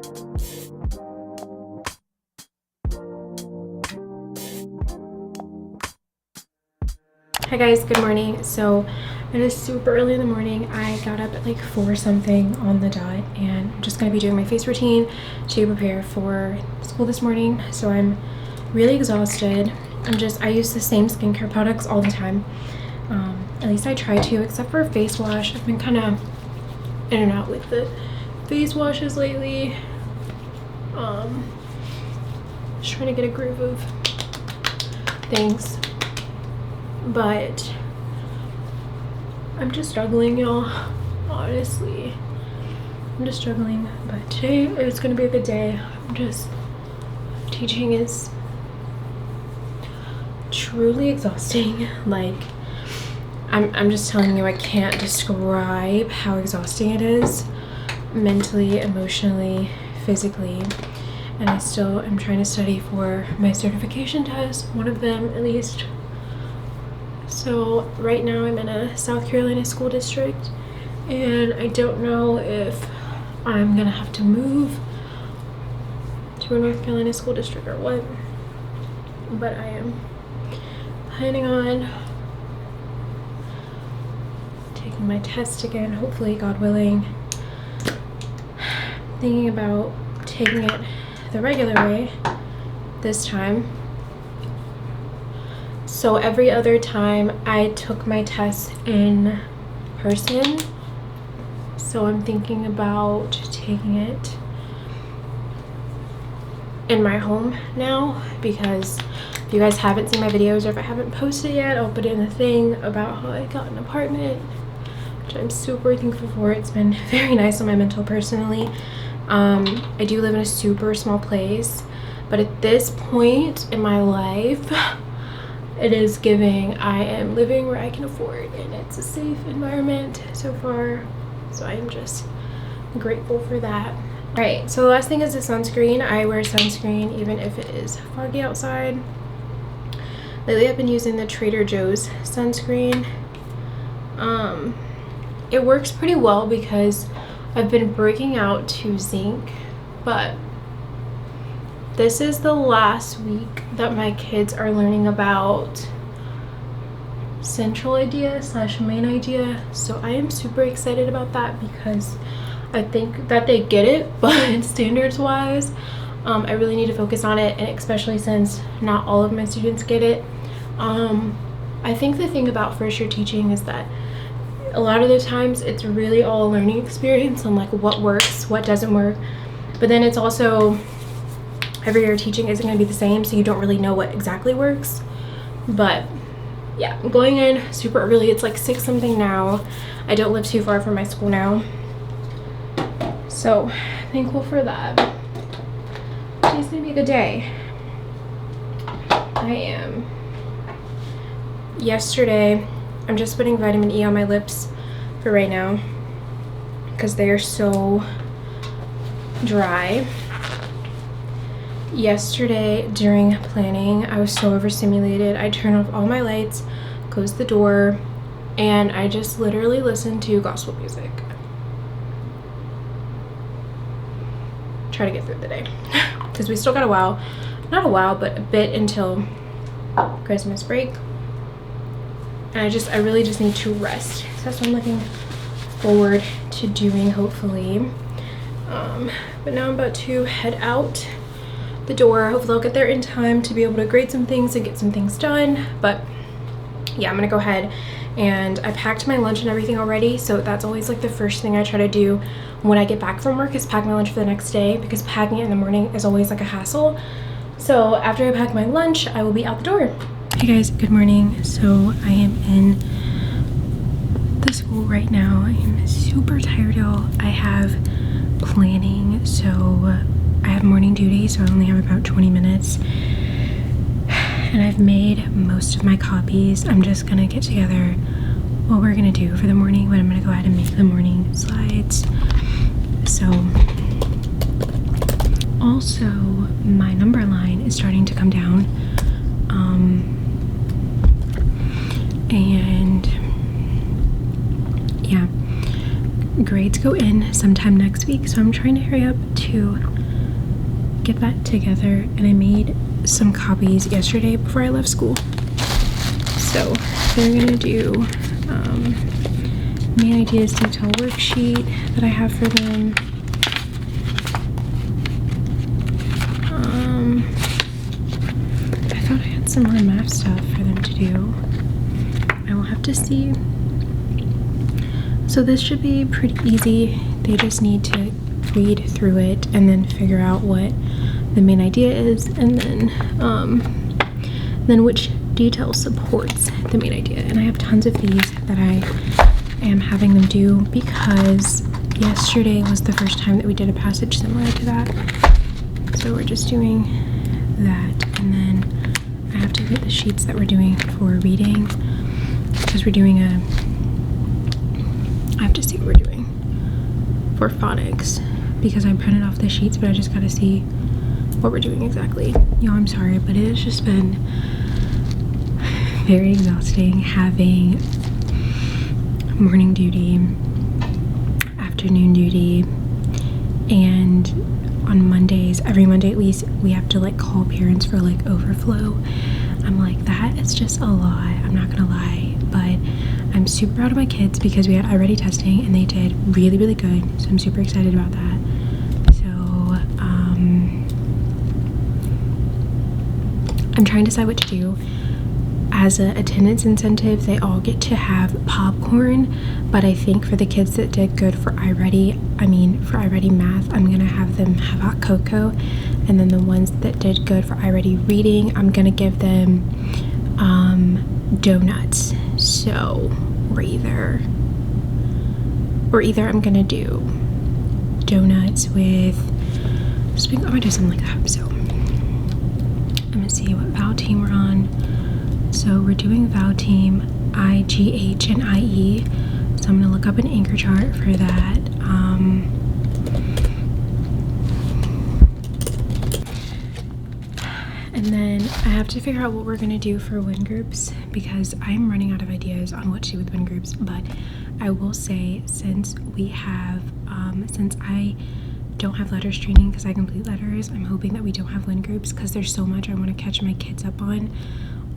Hi guys, good morning. So it is super early in the morning. I got up at like 4 something on the dot, and I'm just gonna be doing my face routine to prepare for school this morning. So I'm really exhausted. I use the same skincare products all the time. At least I try to, except for face wash. I've been kind of in and out with the face washes lately. Just trying to get a groove of things. But I'm just struggling, y'all. Honestly, I'm just struggling. But today is gonna be a good day. Teaching is truly exhausting. Like, I'm just telling you, I can't describe how exhausting it is, mentally, emotionally, physically. And I still am trying to study for my certification test, one of them at least. So right now I'm in a South Carolina school district, and I don't know if I'm gonna have to move to a North Carolina school district or what, but I am planning on taking my test again, hopefully, God willing. Thinking about taking it the regular way this time. So every other time I took my test in person. So I'm thinking about taking it in my home now, because if you guys haven't seen my videos, or if I haven't posted yet, I'll put in a thing about how I got an apartment, which I'm super thankful for. It's been very nice on my mental personally. I do live in a super small place, but at this point in my life, it is giving I am living where I can afford, and it's a safe environment so far. So I am just grateful for that. All right, so the last thing is the sunscreen. I wear sunscreen even if it is foggy outside. Lately I've been using the Trader Joe's sunscreen. It works pretty well because I've been breaking out to zinc, but this is the last week that my kids are learning about central idea / main idea. So I am super excited about that because I think that they get it, but standards wise, I really need to focus on it, and especially since not all of my students get it. I think the thing about first year teaching is that a lot of the times it's really all a learning experience on like what works, what doesn't work, but then it's also every year teaching isn't going to be the same, so you don't really know what exactly works. But yeah, I'm going in super early. It's like 6 something now. I don't live too far from my school now, so thankful for that. Today's gonna be a good day. Yesterday I'm just putting vitamin E on my lips for right now because they are so dry. Yesterday during planning, I was so overstimulated. I turned off all my lights, closed the door, and I just literally listened to gospel music. Try to get through the day because we still got not a while, but a bit until Christmas break. And I really just need to rest. So that's what I'm looking forward to doing, hopefully. But now I'm about to head out the door. Hopefully I'll get there in time to be able to grade some things and get some things done. But yeah, I'm gonna go ahead, and I packed my lunch and everything already, so that's always like the first thing I try to do when I get back from work, is pack my lunch for the next day, because packing it in the morning is always like a hassle. So after I pack my lunch, I will be out the door. Hey guys, good morning. So I am in the school right now. I am super tired, y'all. I have planning, so I have morning duty, so I only have about 20 minutes. And I've made most of my copies. I'm just gonna get together what we're gonna do for the morning, but I'm gonna go ahead and make the morning slides. So also my number line is starting to come down. And yeah, grades go in sometime next week, so I'm trying to hurry up to get that together. And I made some copies yesterday before I left school. So they're gonna do main ideas detail worksheet that I have for them. I thought I had some more math stuff for them to do. I will have to see. So this should be pretty easy. They just need to read through it and then figure out what the main idea is, and then which detail supports the main idea. And I have tons of these that I am having them do because yesterday was the first time that we did a passage similar to that. So we're just doing that, and then I have to get the sheets that we're doing for reading because we're doing I have to see what we're doing for phonics because I printed off the sheets, but I just gotta see what we're doing exactly. I'm sorry, but it has just been very exhausting having morning duty, afternoon duty, and on Mondays, every Monday at least, we have to like call parents for like overflow. I'm like, that is just a lot, I'm not gonna lie, but I'm super proud of my kids because we had iReady testing and they did really, really good, so I'm super excited about that. So I'm trying to decide what to do. As an attendance incentive, they all get to have popcorn, but I think for the kids that did good for iReady, for iReady math, I'm gonna have them have hot cocoa, and then the ones that did good for iReady reading, I'm gonna give them donuts. So either I'm gonna do donuts with I'm gonna do something like that. So I'm gonna see what vow team we're on. So we're doing vow team I, G, H, and IE. So I'm gonna look up an anchor chart for that. And then I have to figure out what we're gonna do for win groups because I'm running out of ideas on what to do with win groups. But I will say, since we have, since I don't have letters training because I complete letters, I'm hoping that we don't have win groups because there's so much I want to catch my kids up on.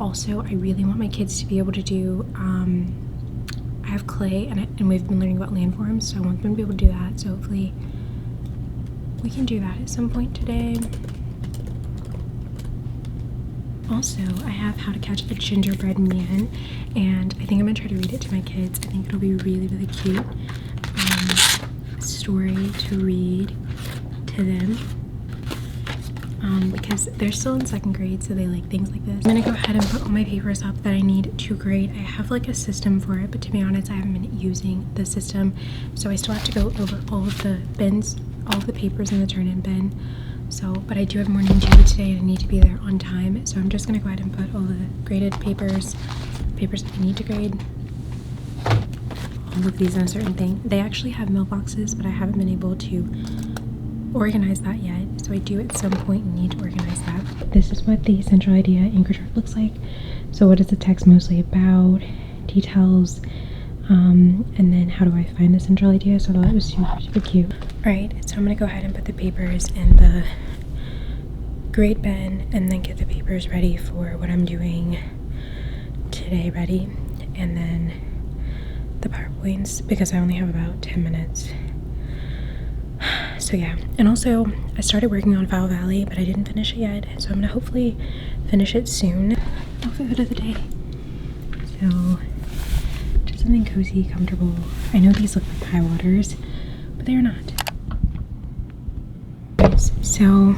Also, I really want my kids to be able to do, I have clay and we've been learning about landforms, so I want them to be able to do that. So hopefully we can do that at some point today. Also, I have How to Catch a Gingerbread Man, and I think I'm gonna try to read it to my kids. I think it'll be really, really cute story to read to them. Because they're still in 2nd grade, so they like things like this. I'm gonna go ahead and put all my papers up that I need to grade. I have like a system for it, but to be honest, I haven't been using the system, so I still have to go over all of the bins, all of the papers in the turn-in bin. So, but I do have morning duty today and I need to be there on time, so I'm just gonna go ahead and put all the graded papers that I need to grade, all of these in a certain thing. They actually have mailboxes, but I haven't been able to organize that yet, so I do at some point need to organize that. This is what the central idea anchor chart looks like. So what is the text mostly about, details, and then how do I find the central idea? So that was super, super cute. All right, so I'm gonna go ahead and put the papers in the grade bin and then get the papers ready for what I'm doing today ready, and then the PowerPoints because I only have about 10 minutes. So yeah, and also I started working on Fowl Valley, but I didn't finish it yet, so I'm gonna hopefully finish it soon. Outfit of the day. So just something cozy, comfortable. I know these look like high waters, but they're not. So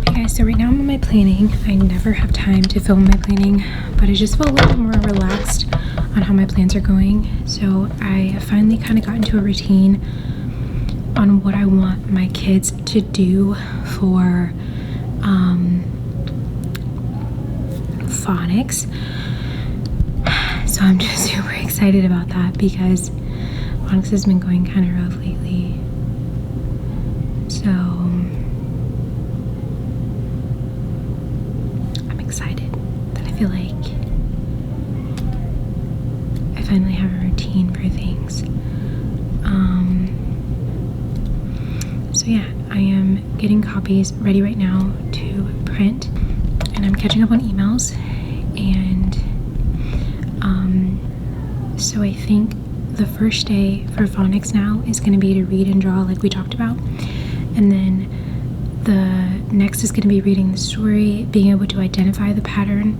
hey guys, so right now I'm on my planning. I never have time to film my planning, but I just feel a little bit more relaxed on how my plans are going. So I have finally kind of got into a routine on what I want my kids to do for phonics. So I'm just super excited about that because phonics has been going kind of rough lately. So I'm excited that I feel like I finally have a routine for things. yeah, I am getting copies ready right now to print, and I'm catching up on emails, and so I think the first day for phonics now is going to be to read and draw like we talked about, and then the next is going to be reading the story, being able to identify the pattern,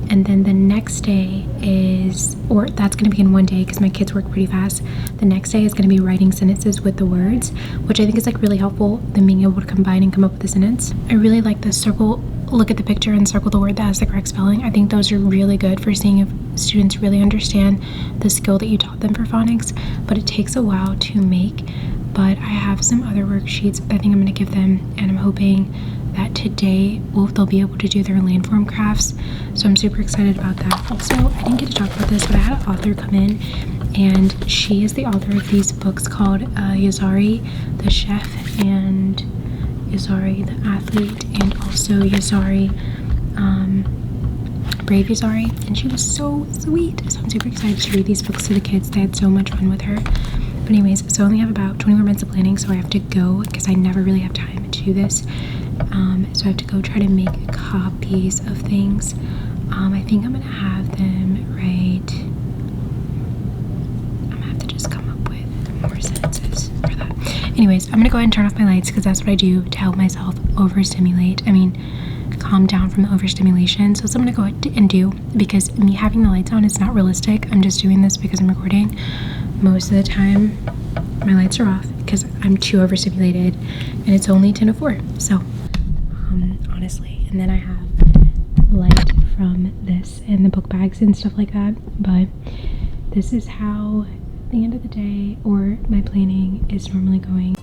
and then the next day is, or that's going to be in one day because my kids work pretty fast. The next day is going to be writing sentences with the words, which I think is like really helpful, than being able to combine and come up with a sentence. I really like the circle, look at the picture and circle the word that has the correct spelling. I think those are really good for seeing if students really understand the skill that you taught them for phonics, but it takes a while to make. But I have some other worksheets that I think I'm going to give them, and I'm hoping that today they'll be able to do their landform crafts, so I'm super excited about that. Also, I didn't get to talk about this, but I had an author come in, and she is the author of these books called Yazari the Chef and Yazari the Athlete, and also Yazari Brave Yazari, and she was so sweet. So I'm super excited to read these books to the kids. They had so much fun with her. But anyways, so I only have about 20 more minutes of planning, so I have to go because I never really have time to do this. So I have to go try to make copies of things. I think I'm gonna have them write. I'm gonna have to just come up with more sentences for that. Anyways, I'm gonna go ahead and turn off my lights because that's what I do to help myself calm down from the overstimulation. So that's what I'm gonna go ahead and do, because me having the lights on is not realistic. I'm just doing this because I'm recording. Most of the time my lights are off because I'm too overstimulated, and it's only 10:04. So honestly, and then I have light from this and the book bags and stuff like that. But this is how the end of the day or my planning is normally going.